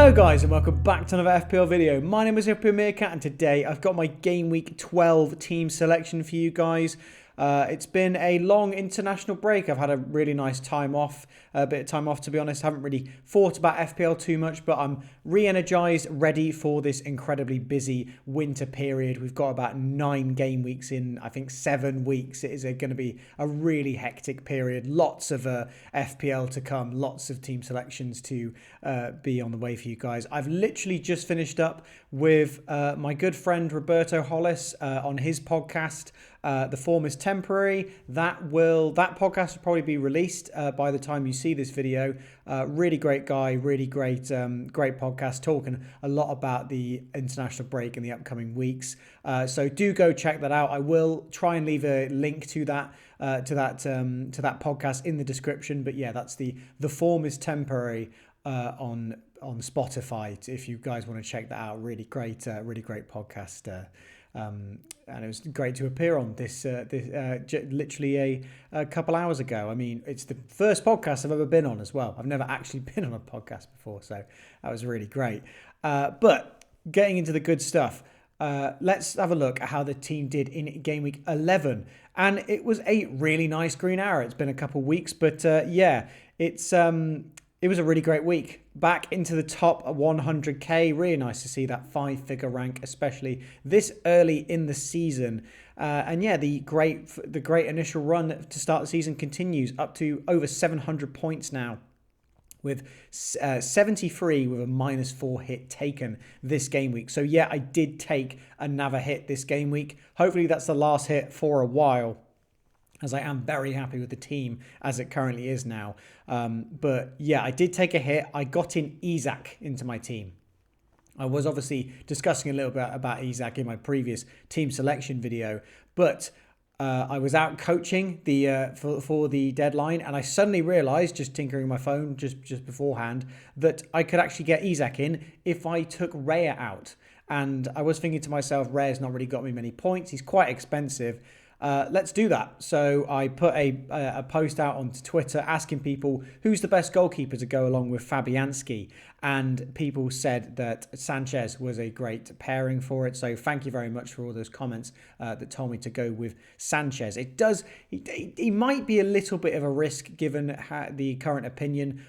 Hello guys and welcome back to another FPL video. My name is FPL Meerkat and today I've got my Game Week 12 team selection for you guys. It's been a long international break. I've had a really nice time off, a bit of time off to be honest. I haven't really thought about FPL too much, but I'm re-energized, ready for this incredibly busy winter period. We've got about 9 game weeks in, I think 7 weeks. It is going to be a really hectic period. Lots of FPL to come, lots of team selections to be on the way for you guys. I've literally just finished up with my good friend Roberto Hollis on his podcast. The form is temporary. That podcast will probably be released by the time you see this video. Really great guy, really great podcast, talking a lot about the international break in the upcoming weeks. So do go check that out. I will try and leave a link to that podcast in the description. But yeah, that's the form is temporary on Spotify. If you guys want to check that out, really great podcast. And it was great to appear on this literally a couple hours ago. I mean, it's the first podcast I've ever been on as well. I've never actually been on a podcast before, so that was really great. But getting into the good stuff, let's have a look at how the team did in Game Week 11. And it was a really nice green arrow. It's been a couple of weeks, but yeah, it was a really great week. Back into the top 100k. Really nice to see that 5-figure rank, especially this early in the season. And yeah, the great initial run to start the season continues up to over 700 points now, with 73 with a -4 hit taken this game week. So yeah, I did take another hit this game week. Hopefully that's the last hit for a while, as I am very happy with the team as it currently is now. But yeah, I did take a hit. I got in Isak into my team. I was obviously discussing a little bit about Isak in my previous team selection video, but I was out coaching for the deadline, and I suddenly realised, just tinkering my phone just beforehand, that I could actually get Isak in if I took Raya out. And I was thinking to myself, Raya's not really got me many points. He's quite expensive. Let's do that. So I put a post out onto Twitter asking people who's the best goalkeeper to go along with Fabianski. And people said that Sanchez was a great pairing for it. So thank you very much for all those comments that told me to go with Sanchez. He might be a little bit of a risk given the current opinion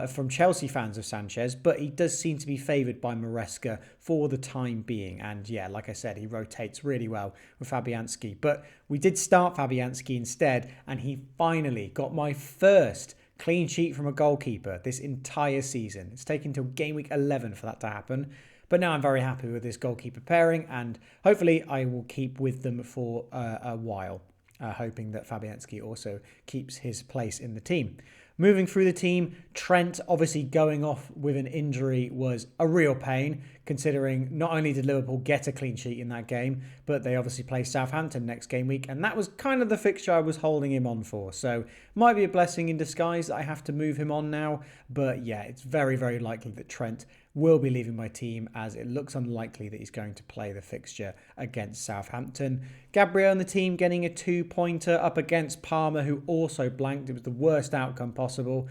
from Chelsea fans of Sanchez, but he does seem to be favoured by Maresca for the time being. And yeah, like I said, he rotates really well with Fabianski. But we did start Fabianski instead, and he finally got my first clean sheet from a goalkeeper this entire season. It's taken till Game Week 11 for that to happen. But now I'm very happy with this goalkeeper pairing, and hopefully I will keep with them for a while, hoping that Fabianski also keeps his place in the team. Moving through the team, Trent obviously going off with an injury was a real pain, considering not only did Liverpool get a clean sheet in that game, but they obviously play Southampton next game week, and that was kind of the fixture I was holding him on for. So might be a blessing in disguise that I have to move him on now, but yeah, it's very, very likely that Trent will be leaving my team, as it looks unlikely that he's going to play the fixture against Southampton. Gabriel and the team getting a 2-pointer up against Palmer, who also blanked. It was the worst outcome possible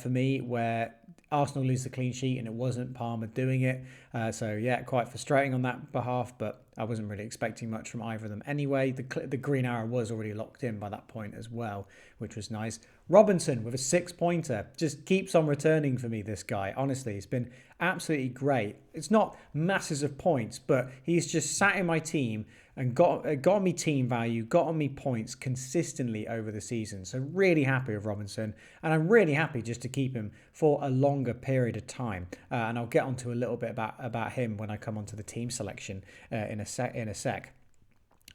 for me, where Arsenal lose the clean sheet and it wasn't Palmer doing it. So yeah, quite frustrating on that behalf, but I wasn't really expecting much from either of them anyway. The green arrow was already locked in by that point as well, which was nice. Robinson with a 6-pointer just keeps on returning for me, this guy. Honestly, he's been absolutely great. It's not masses of points, but he's just sat in my team and got me team value, got on me points consistently over the season. So really happy with Robinson, and I'm really happy just to keep him for a longer period of time. And I'll get onto a little bit about him when I come onto the team selection in a sec.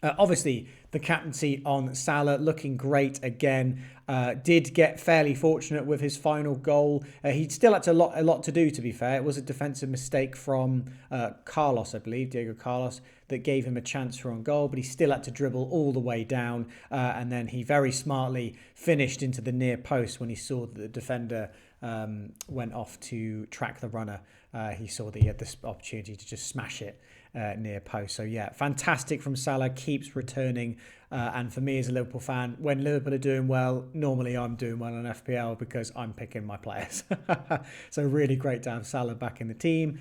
Obviously, the captaincy on Salah looking great again. Did get fairly fortunate with his final goal. He still had a lot to do, to be fair. It was a defensive mistake from Carlos, I believe, Diego Carlos, that gave him a chance for on goal, but he still had to dribble all the way down. And then he very smartly finished into the near post when he saw that the defender went off to track the runner. He saw that he had this opportunity to just smash it near post. So yeah, fantastic from Salah. Keeps returning And for me as a Liverpool fan, when Liverpool are doing well, normally I'm doing well on FPL because I'm picking my players. So really great to have Salah back in the team.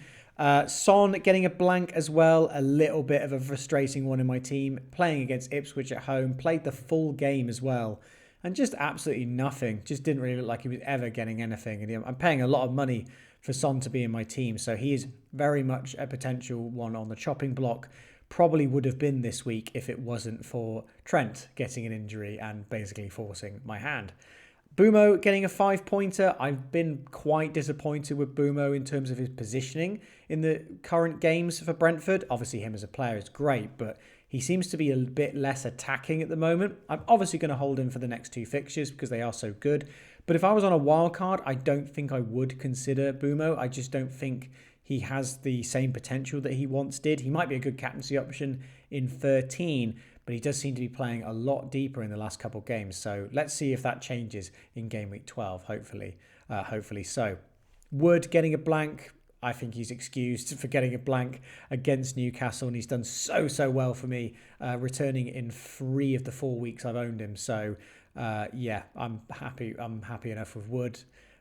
Son getting a blank as well, a little bit of a frustrating one in my team. Playing against Ipswich at home, played the full game as well. And just absolutely nothing. Just didn't really look like he was ever getting anything. And I'm paying a lot of money for Son to be in my team. So he is very much a potential one on the chopping block. Probably would have been this week if it wasn't for Trent getting an injury and basically forcing my hand. Bumo getting a 5-pointer. I've been quite disappointed with Bumo in terms of his positioning in the current games for Brentford. Obviously him as a player is great, but he seems to be a bit less attacking at the moment. I'm obviously going to hold him for the next 2 fixtures because they are so good. But if I was on a wild card, I don't think I would consider Bumo. I just don't think he has the same potential that he once did. He might be a good captaincy option in 13, but he does seem to be playing a lot deeper in the last couple of games. So let's see if that changes in game week 12, hopefully so. Wood getting a blank. I think he's excused for getting a blank against Newcastle, and he's done so well for me, returning in 3 of the 4 weeks I've owned him. So yeah, I'm happy enough with Wood.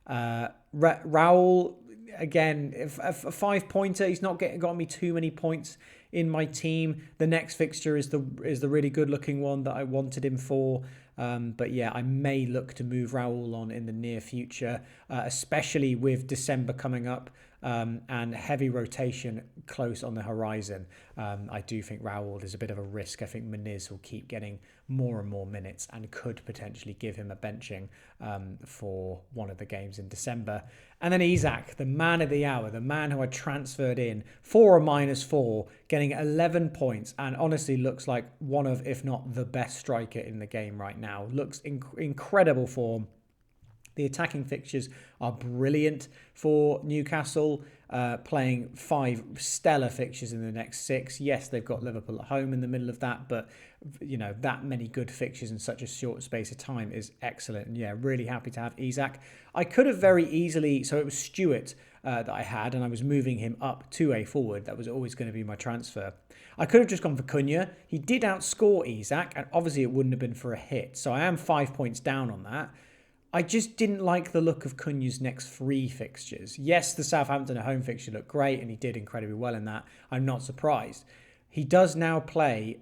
Raul, again, a 5-pointer. He's not got me too many points in my team. The next fixture is the really good looking one that I wanted him for. But yeah, I may look to move Raul on in the near future, especially with December coming up and heavy rotation close on the horizon. I do think Raul is a bit of a risk. I think Muniz will keep getting more and more minutes and could potentially give him a benching for one of the games in December. And then Isak, the man of the hour, the man who I transferred in for a -4, getting 11 points and honestly looks like one of, if not the best striker in the game right now. Looks incredible form. The attacking fixtures are brilliant for Newcastle, playing 5 stellar fixtures in the next 6. Yes, they've got Liverpool at home in the middle of that, but you know, that many good fixtures in such a short space of time is excellent. And yeah, really happy to have Isak. I could have very easily, so it was Stewart that I had, and I was moving him up to a forward. That was always going to be my transfer. I could have just gone for Cunha. He did outscore Isak, and obviously it wouldn't have been for a hit. So I am 5 points down on that. I just didn't like the look of Cunha's next 3 fixtures. Yes, the Southampton at home fixture looked great, and he did incredibly well in that. I'm not surprised. He does now play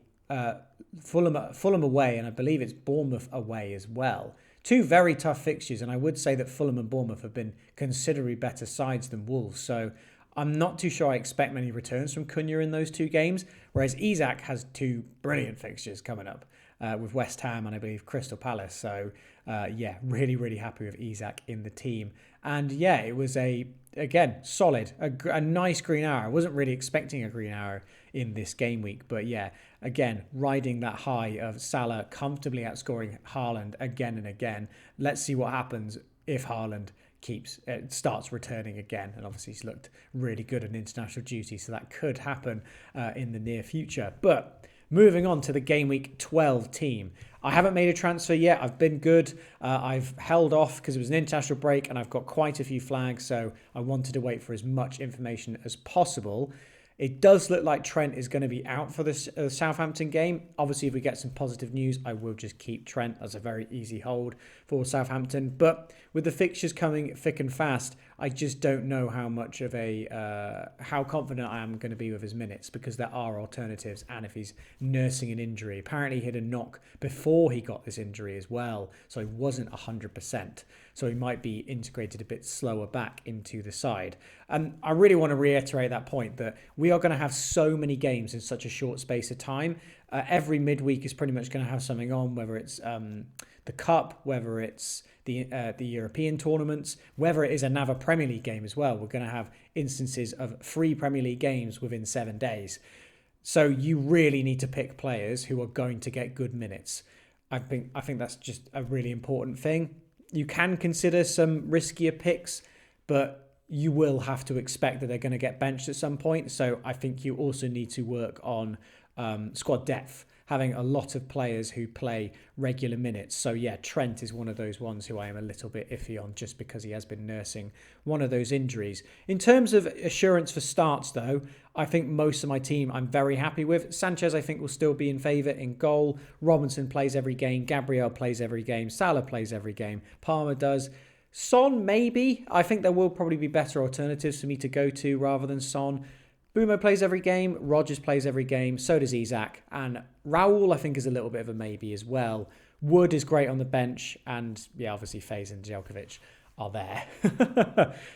Fulham away, and I believe it's Bournemouth away as well. 2 very tough fixtures, and I would say that Fulham and Bournemouth have been considerably better sides than Wolves. So I'm not too sure I expect many returns from Cunha in those 2 games, whereas Isak has 2 brilliant fixtures coming up with West Ham and I believe Crystal Palace. So yeah, really happy with Isak in the team. And yeah, it was again, solid, a nice green arrow. I wasn't really expecting a green arrow in this game week, but yeah, again, riding that high of Salah comfortably outscoring Haaland again and again. Let's see what happens if Haaland starts returning again, and obviously he's looked really good on international duty, so that could happen in the near future. But moving on to the game week 12 team, I haven't made a transfer yet. I've been good. I've held off because it was an international break and I've got quite a few flags, so I wanted to wait for as much information as possible. It does look like Trent is going to be out for this Southampton game. Obviously, if we get some positive news, I will just keep Trent as a very easy hold for Southampton. But with the fixtures coming thick and fast, I just don't know how much of how confident I am going to be with his minutes, because there are alternatives. And if he's nursing an injury, apparently he had a knock before he got this injury as well, so he wasn't 100%. So he might be integrated a bit slower back into the side. And I really want to reiterate that point, that we are going to have so many games in such a short space of time. Every midweek is pretty much going to have something on, whether it's the Cup, whether it's the European tournaments, whether it is another Premier League game as well. We're going to have instances of 3 Premier League games within 7 days. So you really need to pick players who are going to get good minutes. I think that's just a really important thing. You can consider some riskier picks, but you will have to expect that they're going to get benched at some point. So I think you also need to work on squad depth, having a lot of players who play regular minutes. So yeah, Trent is one of those ones who I am a little bit iffy on just because he has been nursing one of those injuries. In terms of assurance for starts though, I think most of my team I'm very happy with. Sanchez I think will still be in favour in goal. Robinson plays every game. Gabriel plays every game. Salah plays every game. Palmer does. Son, maybe. I think there will probably be better alternatives for me to go to rather than Son. Bumo plays every game. Rodgers plays every game. So does Isak. And Raul, I think, is a little bit of a maybe as well. Wood is great on the bench. And, yeah, obviously, Faze and Djelkovic are there.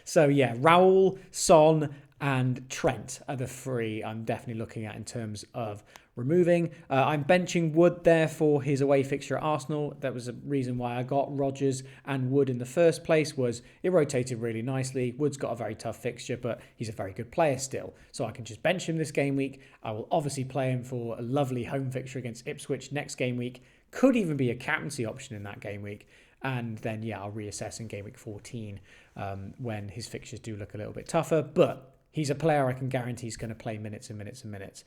So, yeah, Raul, Son, and Trent are the three I'm definitely looking at in terms of removing. I'm benching Wood there for his away fixture at Arsenal. That was a reason why I got Rodgers and Wood in the first place, was it rotated really nicely. Wood's got a very tough fixture, but he's a very good player still. So I can just bench him this game week. I will obviously play him for a lovely home fixture against Ipswich next game week. Could even be a captaincy option in that game week. And then, yeah, I'll reassess in game week 14 when his fixtures do look a little bit tougher. But he's a player I can guarantee is going to play minutes and minutes and minutes.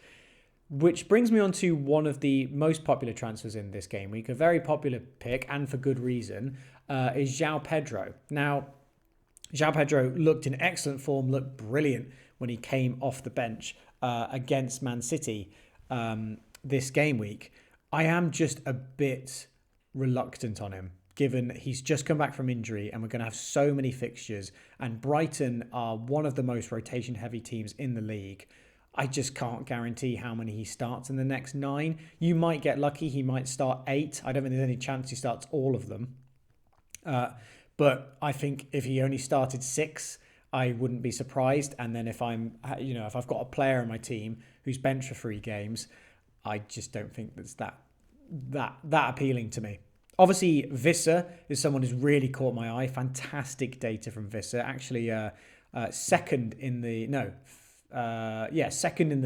Which brings me on to one of the most popular transfers in this game week. A very popular pick, and for good reason, is João Pedro. Now, João Pedro looked in excellent form, looked brilliant when he came off the bench against Man City this game week. I am just a bit reluctant on him, given he's just come back from injury and we're going to have so many fixtures. And Brighton are one of the most rotation-heavy teams in the league. I just can't guarantee how many he starts in the next 9. You might get lucky. He might start 8. I don't think there's any chance he starts all of them. But I think if he only started 6, I wouldn't be surprised. And then if if I've got a player in my team who's benched for 3 games, I just don't think that's that appealing to me. Obviously, Visser is someone who's really caught my eye. Fantastic data from Visser. Actually, second in the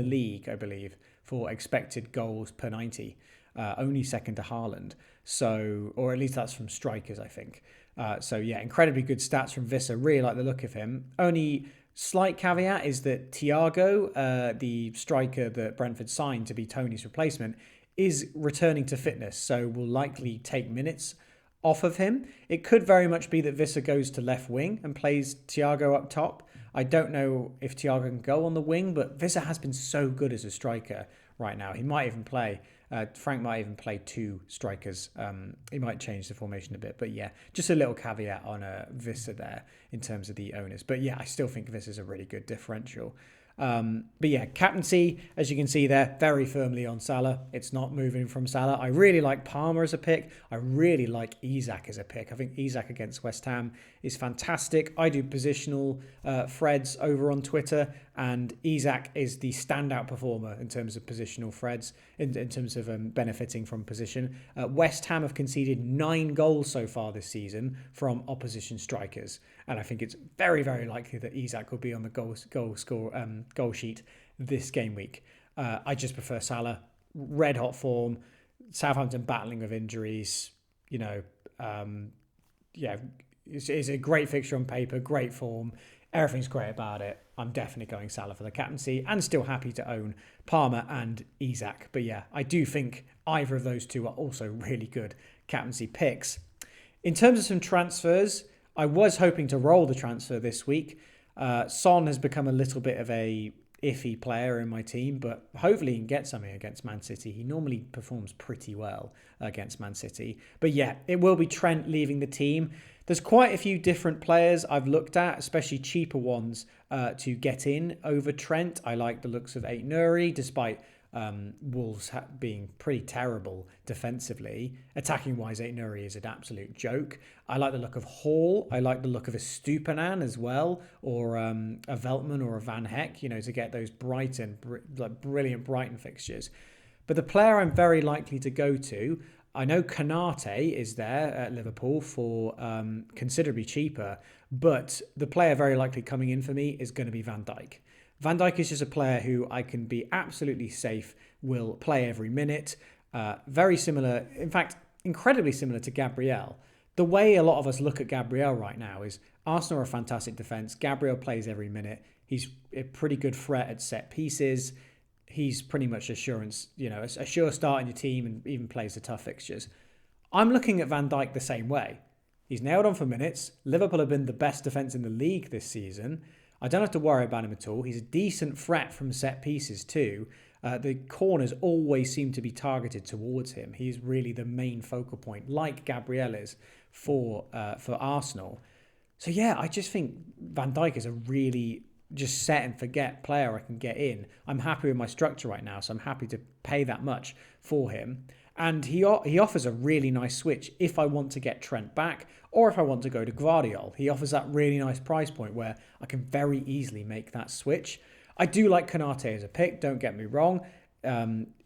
league, I believe, for expected goals per 90. Only second to Haaland. So, or at least that's from strikers, I think. Incredibly good stats from Visser. Really like the look of him. Only slight caveat is that Thiago, the striker that Brentford signed to be Tony's replacement, is returning to fitness, so will likely take minutes off of him. It could very much be that Visser goes to left wing and plays Thiago up top. I don't know if Thiago can go on the wing, but Visser has been so good as a striker right now. He might even play. Frank might even play 2 strikers. He might change the formation a bit. But yeah, just a little caveat on Visser there in terms of the owners. But yeah, I still think Visser's a really good differential. But yeah, captaincy, as you can see there, very firmly on Salah. It's not moving from Salah. I really like Palmer as a pick. I really like Isak as a pick. I think Isak against West Ham is fantastic. I do positional threads over on Twitter, and Isak is the standout performer in terms of positional threads, in terms of benefiting from position. West Ham have conceded 9 goals so far this season from opposition strikers. And I think it's very, very likely that Isak will be on the goal sheet this game week. I just prefer Salah. Red hot form. Southampton battling with injuries. It's a great fixture on paper. Great form. Everything's great about it. I'm definitely going Salah for the captaincy, and still happy to own Palmer and Isak. But yeah, I do think either of those two are also really good captaincy picks. In terms of some transfers, I was hoping to roll the transfer this week. Son has become a little bit of a iffy player in my team, but hopefully he can get something against Man City. He normally performs pretty well against Man City. But yeah, it will be Trent leaving the team. There's quite a few different players I've looked at, especially cheaper ones, to get in over Trent. I like the looks of Ait-Nouri, despite Wolves being pretty terrible defensively. Attacking-wise, Ait-Nouri is an absolute joke. I like the look of Hall. I like the look of a Stupinan as well, or a Veltman or a Van Heck, to get those brilliant Brighton fixtures. But the player I'm very likely to go to, I know Konate is there at Liverpool for considerably cheaper, but the player very likely coming in for me is going to be Van Dijk. Van Dijk is just a player who I can be absolutely safe, will play every minute. Very similar, in fact, incredibly similar to Gabriel. The way a lot of us look at Gabriel right now is Arsenal are a fantastic defence. Gabriel plays every minute. He's a pretty good threat at set pieces. he's pretty much assurance, a sure start in your team and even plays the tough fixtures. I'm looking at Van Dijk the same way. He's nailed on for minutes. Liverpool have been the best defence in the league this season. I don't have to worry about him at all. He's a decent threat from set pieces too. The corners always seem to be targeted towards him. He's really the main focal point, like Gabriel is for Arsenal. So yeah, I just think Van Dijk is a really just set and forget player I can get in. I'm happy with my structure right now, so I'm happy to pay that much for him. And he offers a really nice switch if I want to get Trent back or if I want to go to Gvardiol. He offers that really nice price point where I can very easily make that switch. I do like Konate as a pick, don't get me wrong.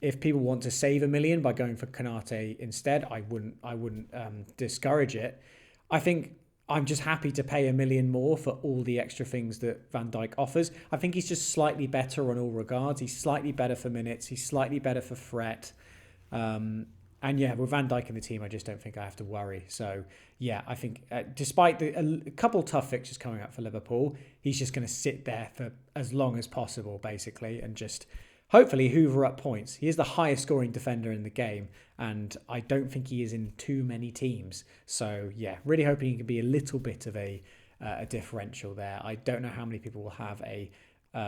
If people want to save $1 million by going for Konate instead, I wouldn't discourage it. I think I'm just happy to pay $1 million more for all the extra things that Van Dijk offers. I think he's just slightly better on all regards. He's slightly better for minutes. He's slightly better for threat. And yeah, with Van Dijk in the team, I just don't think I have to worry. So yeah, I think despite a couple tough fixtures coming up for Liverpool, he's just going to sit there for as long as possible, basically, and just hopefully hoover up points. He is the highest scoring defender in the game, and I don't think he is in too many teams. So yeah, really hoping he can be a little bit of a differential there. I don't know how many people will have a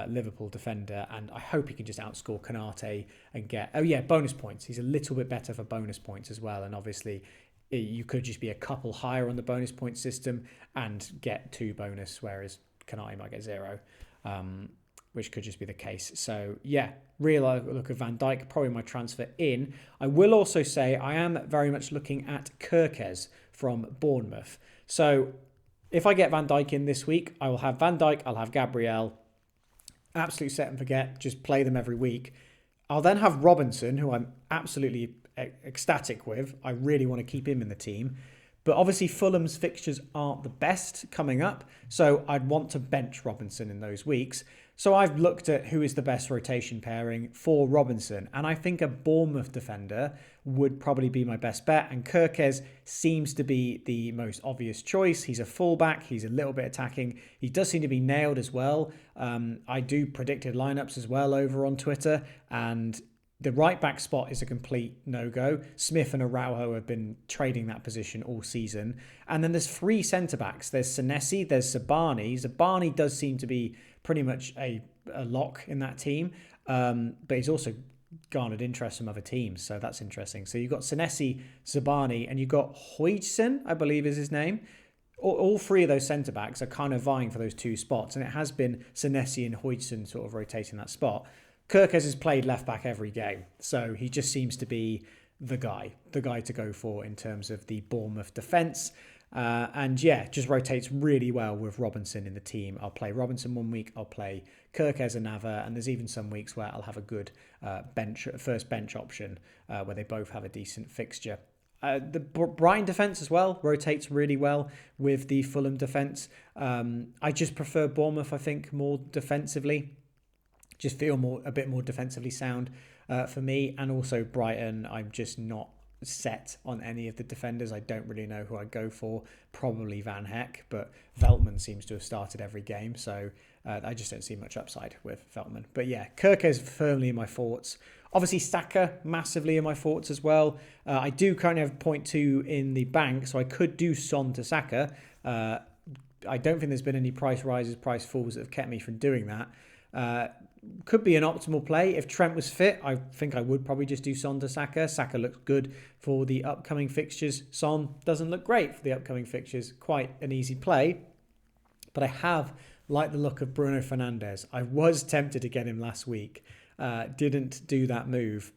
Liverpool defender, and I hope he can just outscore Konate and get bonus points. He's a little bit better for bonus points as well, and obviously you could just be a couple higher on the bonus point system and get 2 bonus, whereas Konate might get 0, which could just be the case. So yeah, real look at Van Dijk, probably my transfer in. I will also say I am very much looking at Kirkes from Bournemouth. So if I get Van Dijk in this week, I will have Van Dijk, I'll have Gabriel. Absolute set and forget, just play them every week. I'll then have Robinson, who I'm absolutely ecstatic with. I really want to keep him in the team. But obviously Fulham's fixtures aren't the best coming up, so I'd want to bench Robinson in those weeks. So I've looked at who is the best rotation pairing for Robinson, and I think a Bournemouth defender would probably be my best bet, and Kirkes seems to be the most obvious choice. He's a fullback, he's a little bit attacking, he does seem to be nailed as well. I do predicted lineups as well over on Twitter, and the right back spot is a complete no-go. Smith and Araujo have been trading that position all season. And then there's 3 centre-backs. There's Senesi, there's Zabani. Zabani does seem to be pretty much a lock in that team. But he's also garnered interest from other teams, so that's interesting. So you've got Senesi, Zabani, and you've got Huijsen, I believe is his name. All 3 of those centre-backs are kind of vying for those 2 spots. And it has been Senesi and Huijsen sort of rotating that spot. Kirkes has played left back every game, so he just seems to be the guy to go for in terms of the Bournemouth defence. And yeah, just rotates really well with Robinson in the team. I'll play Robinson one week, I'll play Kirkes another, and there's even some weeks where I'll have a good first bench option where they both have a decent fixture. The Brighton defence as well rotates really well with the Fulham defence. I just prefer Bournemouth, I think, more defensively. Just feel a bit more defensively sound for me. And also Brighton, I'm just not set on any of the defenders. I don't really know who I'd go for. Probably Van Heck, but Veltman seems to have started every game. So I just don't see much upside with Veltman. But yeah, Kirkes firmly in my thoughts. Obviously Saka massively in my thoughts as well. I do currently have 0.2 in the bank, so I could do Son to Saka. I don't think there's been any price rises, price falls that have kept me from doing that. Could be an optimal play. If Trent was fit, I think I would probably just do Son to Saka. Saka looks good for the upcoming fixtures. Son doesn't look great for the upcoming fixtures. Quite an easy play. But I have liked the look of Bruno Fernandes. I was tempted to get him last week. Didn't do that move.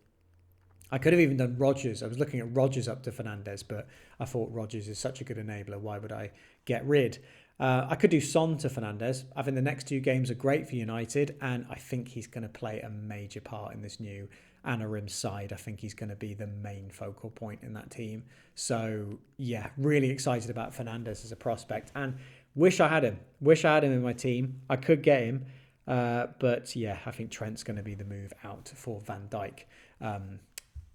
I could have even done Rodgers. I was looking at Rodgers up to Fernandes, but I thought Rodgers is such a good enabler. Why would I get rid? I could do Son to Fernandes. I think the next 2 games are great for United, and I think he's going to play a major part in this new Anarim side. I think he's going to be the main focal point in that team. So, yeah, really excited about Fernandes as a prospect, and wish I had him. Wish I had him in my team. I could get him, but yeah, I think Trent's going to be the move out for Van Dijk.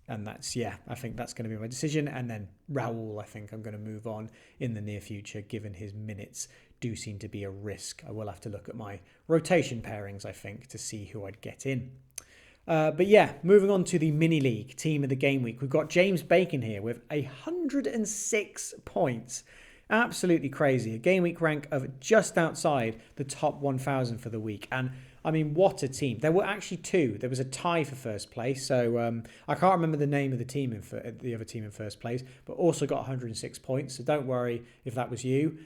And that's, yeah, I think that's going to be my decision. And then Raul, I think I'm going to move on in the near future, given his minutes do seem to be a risk. I will have to look at my rotation pairings, I think, to see who I'd get in. But yeah, moving on to the mini league team of the game week. We've got James Bacon here with 106 points. Absolutely crazy. A game week rank of just outside the top 1,000 for the week. And I mean, what a team. There were actually two. There was a tie for first place. So I can't remember the name of the team the other team in first place, but also got 106 points. So don't worry if that was you.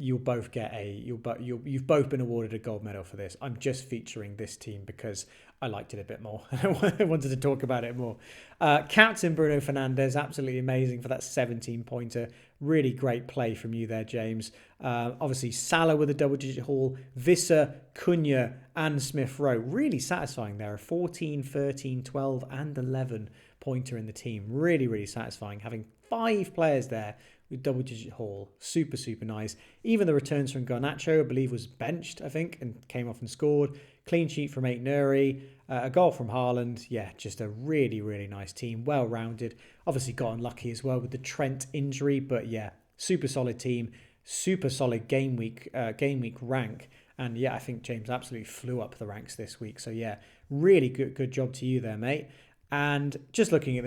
You'll both get you've both been awarded a gold medal for this. I'm just featuring this team because I liked it a bit more. I wanted to talk about it more. Captain Bruno Fernandes, absolutely amazing for that 17-pointer. Really great play from you there, James. Obviously, Salah with a double-digit haul. Visser, Cunha, and Smith-Rowe. Really satisfying there. A 14, 13, 12, and 11-pointer in the team. Really, really satisfying. Having 5 players there with double-digit haul. Super, super nice. Even the returns from Garnacho, I believe, was benched, I think, and came off and scored. Clean sheet from Aït-Nouri. A goal from Haaland. Yeah, just a really, really nice team. Well-rounded. Obviously got unlucky as well with the Trent injury. But yeah, super solid team. Super solid game week rank. And yeah, I think James absolutely flew up the ranks this week. So yeah, really good job to you there, mate. And just looking at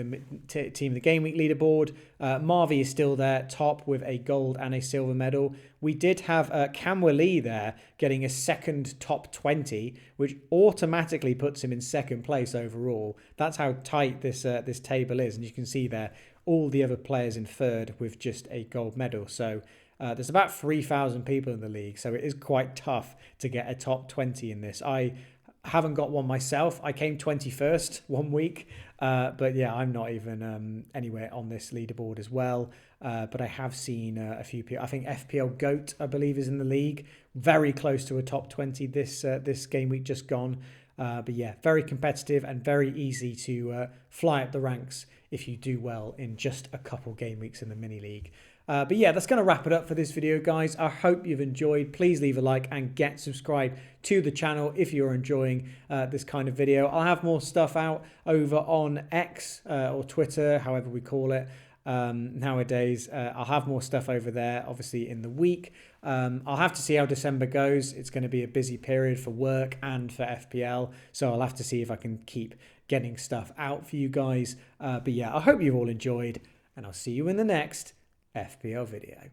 the team of the game week leaderboard, Marvy is still there, top with a gold and a silver medal. We did have Kamwa Lee there getting a second top 20, which automatically puts him in second place overall. That's how tight this table is. And you can see there all the other players in third with just a gold medal. So there's about 3,000 people in the league. So it is quite tough to get a top 20 in this. I haven't got one myself. I came 21st one week, but yeah, I'm not even anywhere on this leaderboard as well. But I have seen a few people. I think FPL Goat, I believe, is in the league, very close to a top 20 this game week just gone. But yeah, very competitive and very easy to fly up the ranks if you do well in just a couple game weeks in the mini league. But yeah, that's going to wrap it up for this video, guys. I hope you've enjoyed. Please leave a like and get subscribed to the channel if you're enjoying this kind of video. I'll have more stuff out over on X or Twitter, however we call it nowadays. I'll have more stuff over there, obviously, in the week. I'll have to see how December goes. It's going to be a busy period for work and for FPL, so I'll have to see if I can keep getting stuff out for you guys. But yeah, I hope you've all enjoyed, and I'll see you in the next FPL video.